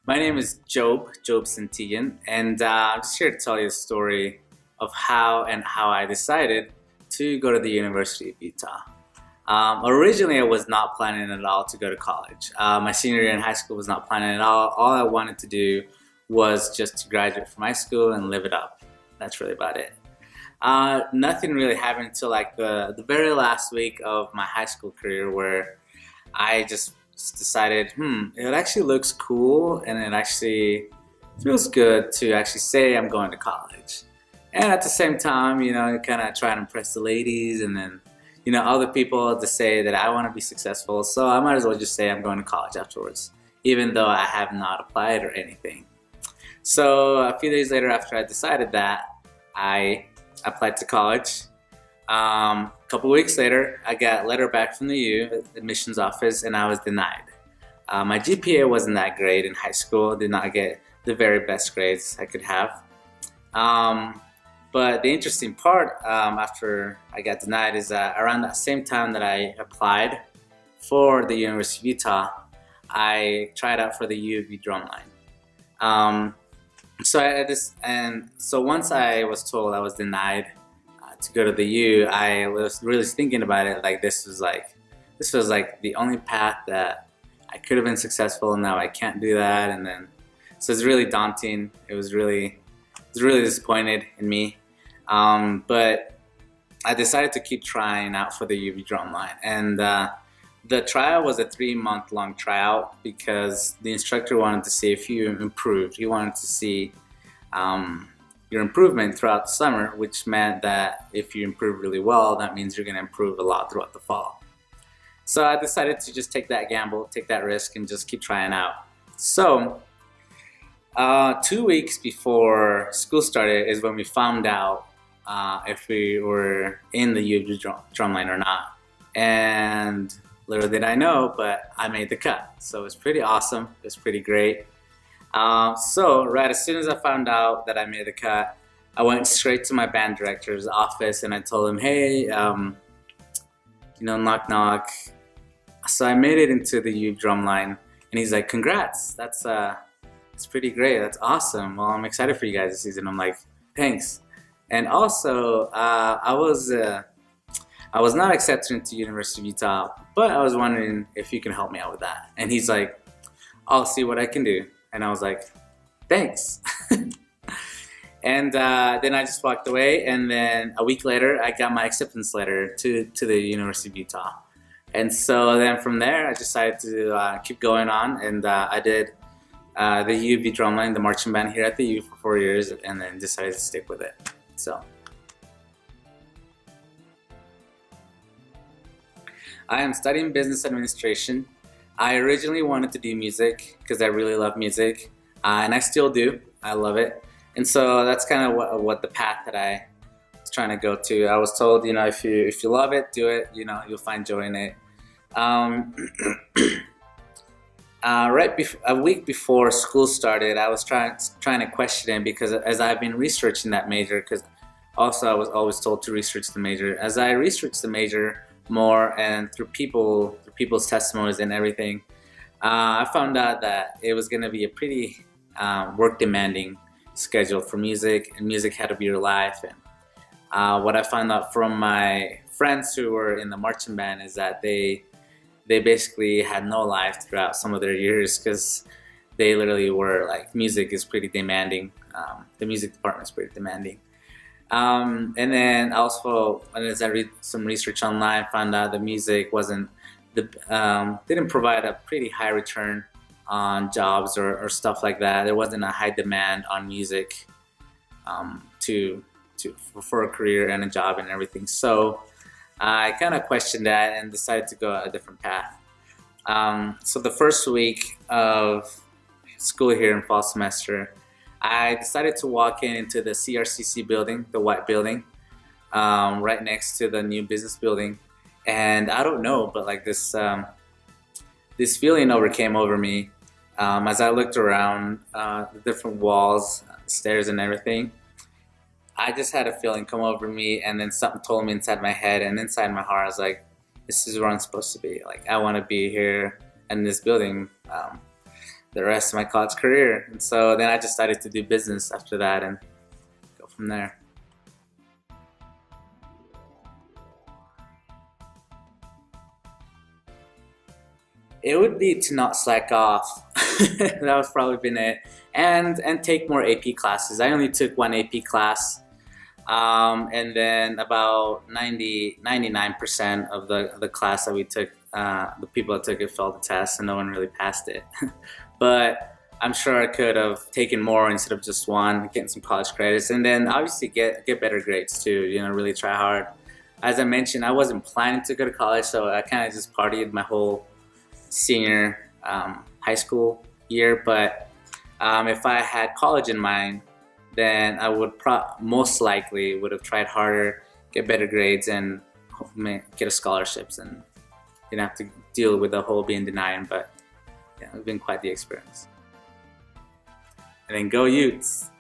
My name is Job Santillan, and I'm just here to tell you a story of how I decided to go to the University of Utah. Originally, I was not planning at all to go to college. My senior year in high school was not planning at all. All I wanted to do was just to graduate from high school and live it up. That's really about it. Nothing really happened until like the very last week of my high school career where I just decided, it actually looks cool and it actually feels good to actually say I'm going to college. And at the same time, you kind of try and impress the ladies and then, other people to say that I want to be successful. So I might as well just say I'm going to college afterwards, even though I have not applied or anything. So a few days later after I decided that, I applied to college. A couple weeks later, I got a letter back from the U admissions office and I was denied. My GPA wasn't that great in high school, did not get the very best grades I could have. But the interesting part after I got denied is that around that same time that I applied for the University of Utah, I tried out for the U of U drumline. So once I was told I was denied to go to the U, I was really thinking about it. Like this was like the only path that I could have been successful. And now I can't do that, and then so it's really daunting. It was really disappointed in me. But I decided to keep trying out for the UV drumline, and the trial was a 3-month long tryout because the instructor wanted to see if you improved. He wanted to see your improvement throughout the summer, which meant that if you improve really well, that means you're going to improve a lot throughout the fall. So I decided to just take that gamble, take that risk, and just keep trying out. So 2 weeks before school started is when we found out if we were in the UW drumline or not. And little did I know, but I made the cut. So it was pretty awesome. It was pretty great. So right as soon as I found out that I made the cut, I went straight to my band director's office and I told him, hey, knock knock. So I made it into the U drumline, and he's like, congrats, that's pretty great, that's awesome. Well, I'm excited for you guys this season. I'm like, thanks. And also, I was not accepted into University of Utah, but I was wondering if you can help me out with that. And he's like, I'll see what I can do. And I was like, thanks. And then I just walked away, and then a week later I got my acceptance letter to the University of Utah. And so then from there I decided to keep going on, and I did the UV drumline, the marching band here at the U for 4 years, and then decided to stick with it. So I am studying business administration. I originally wanted to do music because I really love music, and I still do. I love it. And so that's kind of what the path that I was trying to go to. I was told, if you love it, do it. You'll find joy in it. A week before school started, I was trying to question it because as I've been researching that major, because also I was always told to research the major. As I researched the major more and through people's testimonies and everything, I found out that it was going to be a pretty work demanding schedule for music, and music had to be your life. And what I found out from my friends who were in the marching band is that they basically had no life throughout some of their years because they literally were like, music is pretty demanding. The music department is pretty demanding. And then also, as I read some research online, I found out the music didn't provide a pretty high return on jobs or stuff like that. There wasn't a high demand on music for a career and a job and everything. So I kind of questioned that and decided to go a different path. So the first week of school here in fall semester, I decided to walk into the CRCC building, the white building, right next to the new business building. And I don't know, but like this feeling came over me as I looked around the different walls, stairs and everything. I just had a feeling come over me, and then something told me inside my head and inside my heart, I was like, this is where I'm supposed to be. Like, I want to be here in this building. the rest of my college career. And so then I just started to do business after that and go from there. It would be to not slack off. That was probably been it, and take more AP classes. I only took one AP class, and then about 99% of the class that we took, the people that took it failed the test, and no one really passed it. But I'm sure I could have taken more instead of just one, getting some college credits, and then obviously get better grades too. You know, really try hard. As I mentioned, I wasn't planning to go to college, so I kind of just partied my whole senior high school year. But if I had college in mind, then I would most likely would have tried harder, get better grades, and hopefully get a scholarships, and didn't have to deal with the whole being denied. But yeah, it's been quite the experience. And then go Utes!